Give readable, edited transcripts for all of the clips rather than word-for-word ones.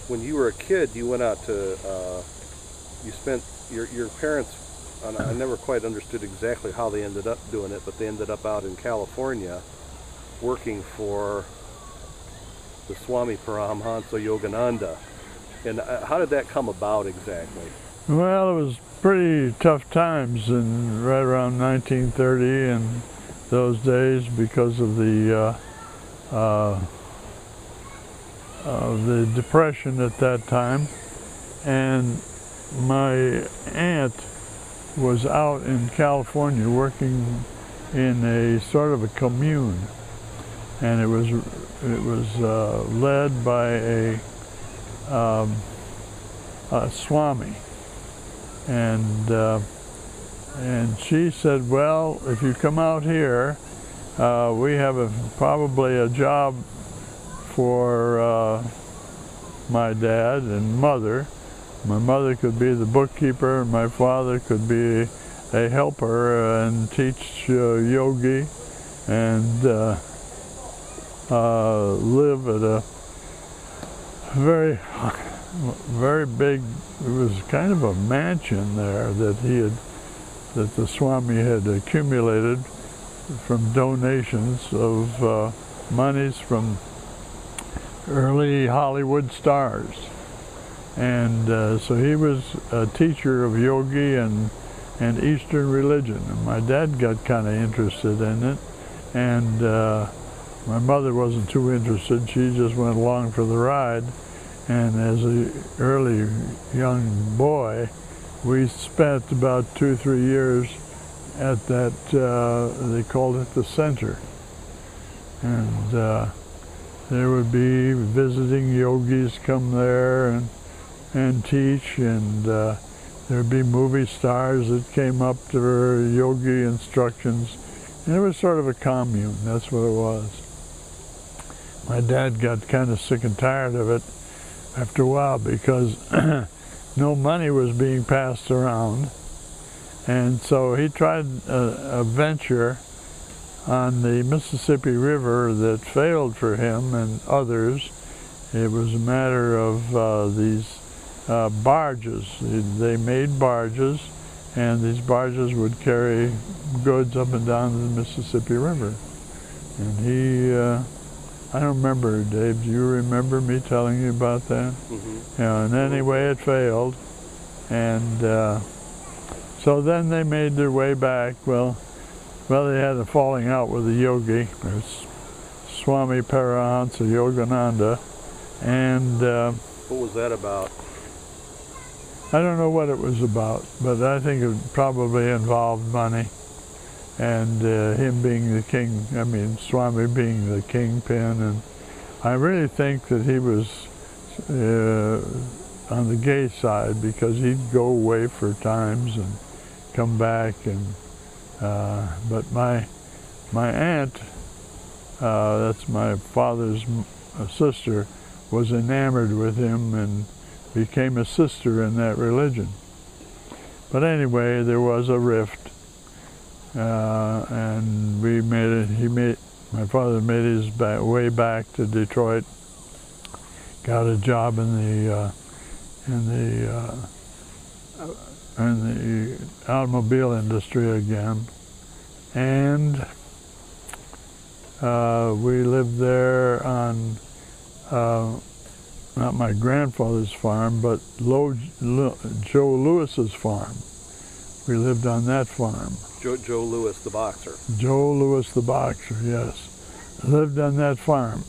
when you were a kid, you went out to, you spent, your parents, and I never quite understood exactly how they ended up doing it, but they ended up out in California working for the Swami Paramahansa Yogananda. And how did that come about exactly? Well, it was pretty tough times in right around 1930 and those days because of the depression at that time. And my aunt was out in California working in a sort of a commune, and it was led by a Swami, and she said, well, if you come out here, we have probably a job for my dad and mother. My mother could be the bookkeeper, and my father could be a helper and teach yogi and live at a very big, it was kind of a mansion there that the Swami had accumulated from donations of monies from early Hollywood stars. And so he was a teacher of yogi and Eastern religion. And my dad got kind of interested in it. And my mother wasn't too interested. She just went along for the ride. And as an early young boy, we spent about 2 or 3 years at that, they called it the center. And there would be visiting yogis come there and teach, and there'd be movie stars that came up to her yogi instructions. And it was sort of a commune, that's what it was. My dad got kind of sick and tired of it after a while because no money was being passed around. And so he tried a venture on the Mississippi River that failed for him and others. It was a matter of these barges. They made barges, and these barges would carry goods up and down the Mississippi River. And he, I don't remember, Dave, do you remember me telling you about that? Mm-hmm. Yeah, and anyway, it failed. And so then they made their way back. Well, they had a falling out with a yogi, Swami Paramahansa Yogananda, and what was that about? I don't know what it was about, but I think it probably involved money, and him being the king, I mean, Swami being the kingpin, and I really think that he was on the gay side, because he'd go away for times and come back, and but my aunt, that's my father's sister, was enamored with him and became a sister in that religion. But anyway, there was a rift, and my father made his way back to Detroit, got a job in the automobile industry again, and we lived there on not my grandfather's farm, but Joe Lewis's farm. We lived on that farm. Joe Lewis, the boxer. Joe Lewis, the boxer, yes. Lived on that farm.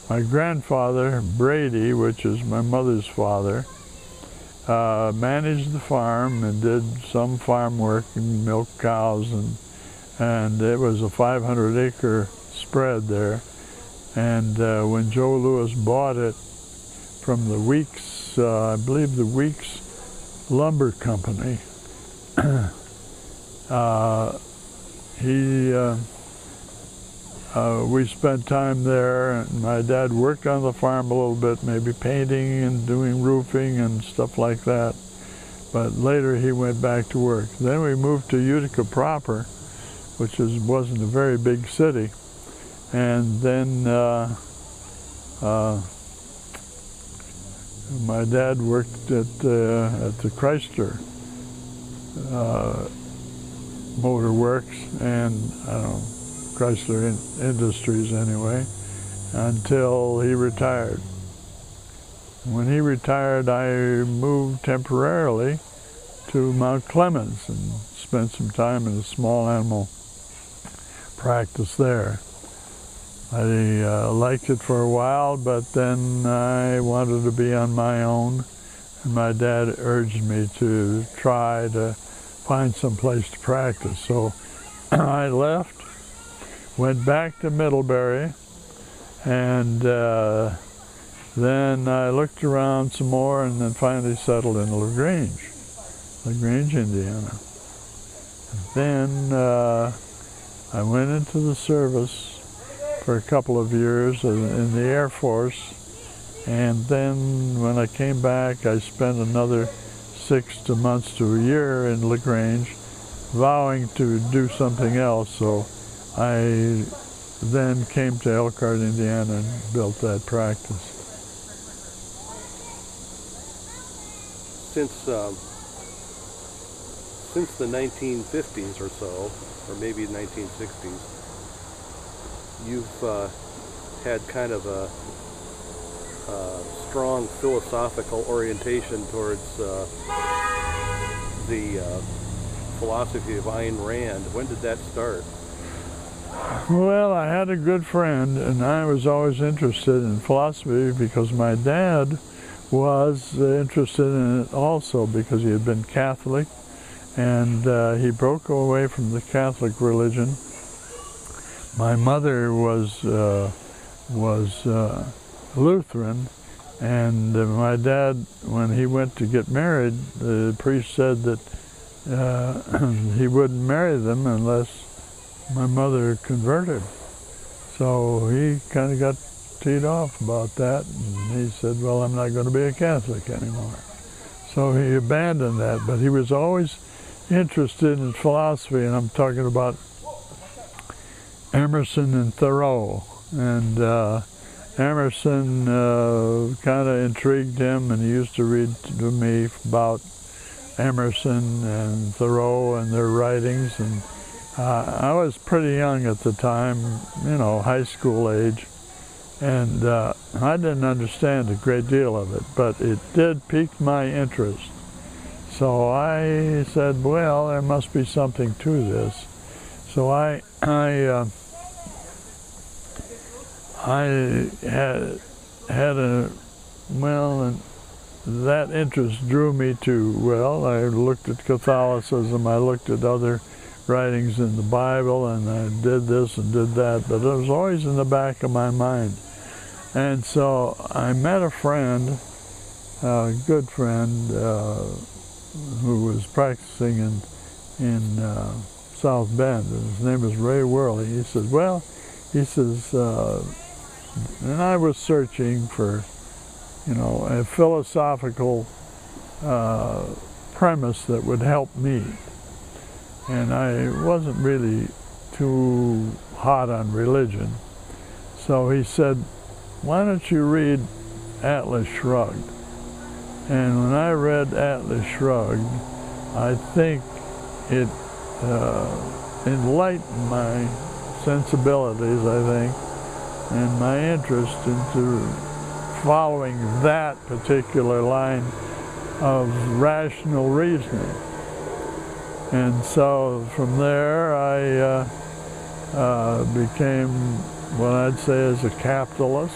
My grandfather, Brady, which is my mother's father, managed the farm and did some farm work and milked cows, and it was a 500-acre spread there. And when Joe Lewis bought it from the Weeks, I believe the Weeks Lumber Company, we spent time there, and my dad worked on the farm a little bit, maybe painting and doing roofing and stuff like that. But later he went back to work. Then we moved to Utica proper, which wasn't a very big city. And then My dad worked at the Chrysler Motor Works and Chrysler Industries anyway, until he retired. When he retired, I moved temporarily to Mount Clemens and spent some time in a small animal practice there. I liked it for a while, but then I wanted to be on my own, and my dad urged me to try to find some place to practice. So I left, went back to Middlebury, and then I looked around some more and then finally settled in LaGrange, Indiana. Then I went into the service for a couple of years in the Air Force, and then when I came back, I spent another 6 months to a year in LaGrange, vowing to do something else. So I then came to Elkhart, Indiana, and built that practice. Since the 1950s or so, or maybe 1960s, you've had kind of a strong philosophical orientation towards the philosophy of Ayn Rand. When did that start? Well, I had a good friend, and I was always interested in philosophy because my dad was interested in it also, because he had been Catholic, and he broke away from the Catholic religion. My mother was Lutheran, and my dad, when he went to get married, the priest said that he wouldn't marry them unless my mother converted. So he kind of got teed off about that, and he said, well, I'm not going to be a Catholic anymore. So he abandoned that, but he was always interested in philosophy, and I'm talking about Emerson and Thoreau. And Emerson kind of intrigued him, and he used to read to me about Emerson and Thoreau and their writings. And I was pretty young at the time, high school age, and I didn't understand a great deal of it, but it did pique my interest. So I said, well, there must be something to this. So I had and that interest drew me to, well, I looked at Catholicism, I looked at other writings in the Bible, and I did this and did that, but it was always in the back of my mind. And so I met a friend, a good friend, who was practicing in South Bend. His name was Ray Worley. He said, and I was searching for, a philosophical premise that would help me. And I wasn't really too hot on religion. So he said, why don't you read Atlas Shrugged? And when I read Atlas Shrugged, I think it enlightened my sensibilities, I think, and my interest into following that particular line of rational reasoning. And so from there I became what I'd say is a capitalist.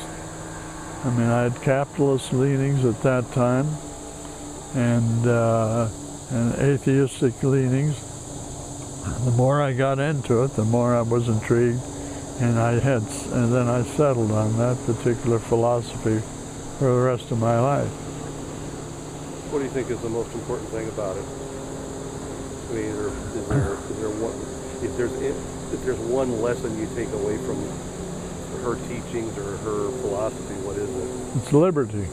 I mean, I had capitalist leanings at that time, and atheistic leanings. The more I got into it, the more I was intrigued, and then I settled on that particular philosophy for the rest of my life. What do you think is the most important thing about it? I mean, if there's one lesson you take away from her teachings or her philosophy, what is it? It's liberty.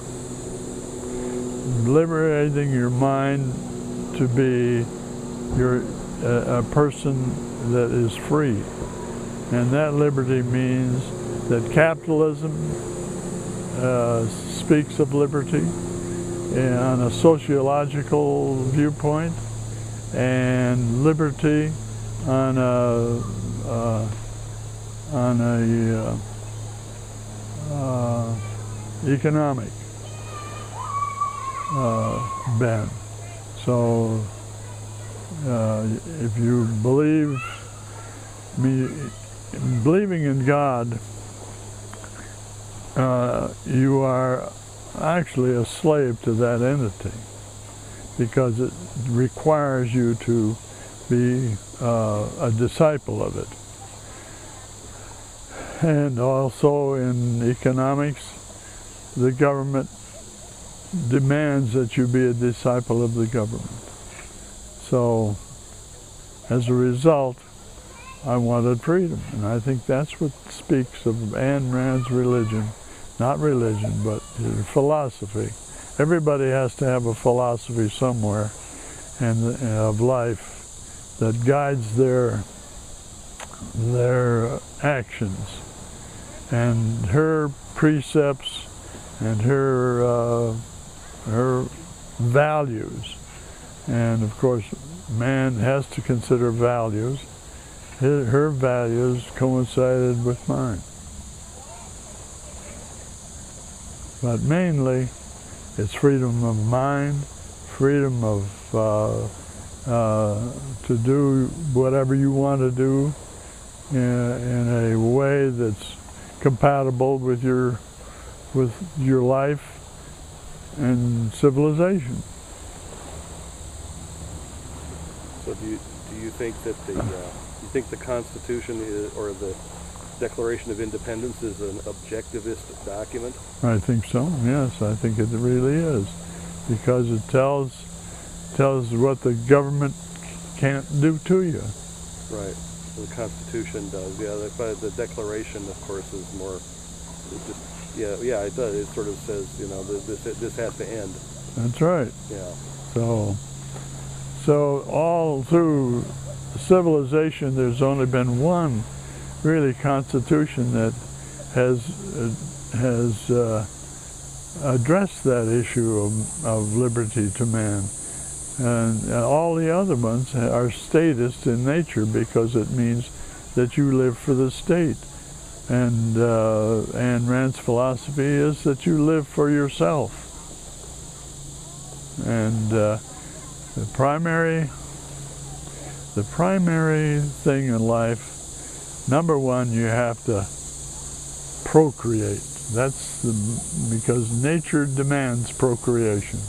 Liberating your mind to be a person that is free. And that liberty means that capitalism speaks of liberty on a sociological viewpoint, and liberty on a economic bent. So if you believing in God, you are actually a slave to that entity, because it requires you to be a disciple of it. And also in economics, the government demands that you be a disciple of the government. So as a result, I wanted freedom, and I think that's what speaks of Ayn Rand's religion. Not religion, but philosophy. Everybody has to have a philosophy somewhere of life that guides their actions. And her precepts and her values, and of course man has to consider values, her values coincided with mine. But mainly, it's freedom of mind, freedom of to do whatever you want to do in a way that's compatible with your life and civilization. So do you think that the Constitution or the Declaration of Independence is an objectivist document? I think so, yes. I think it really is, because it tells what the government can't do to you. Right. The Constitution does. Yeah, the Declaration, of course, is more. Yeah, it does. It sort of says, this has to end. That's right. Yeah. So all through civilization, there's only been one really constitution that has addressed that issue of liberty to man, and all the other ones are statist in nature, because it means that you live for the state. And Ayn Rand's philosophy is that you live for yourself. And the primary thing in life, number one, you have to procreate. Because nature demands procreation.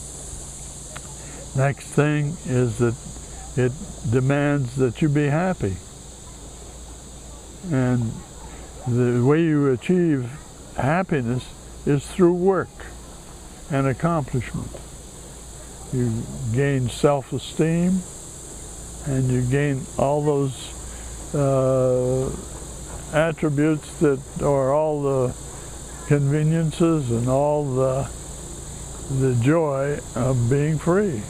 Next thing is that it demands that you be happy. And the way you achieve happiness is through work and accomplishment. You gain self-esteem, and you gain all those attributes or all the conveniences and all the joy of being free.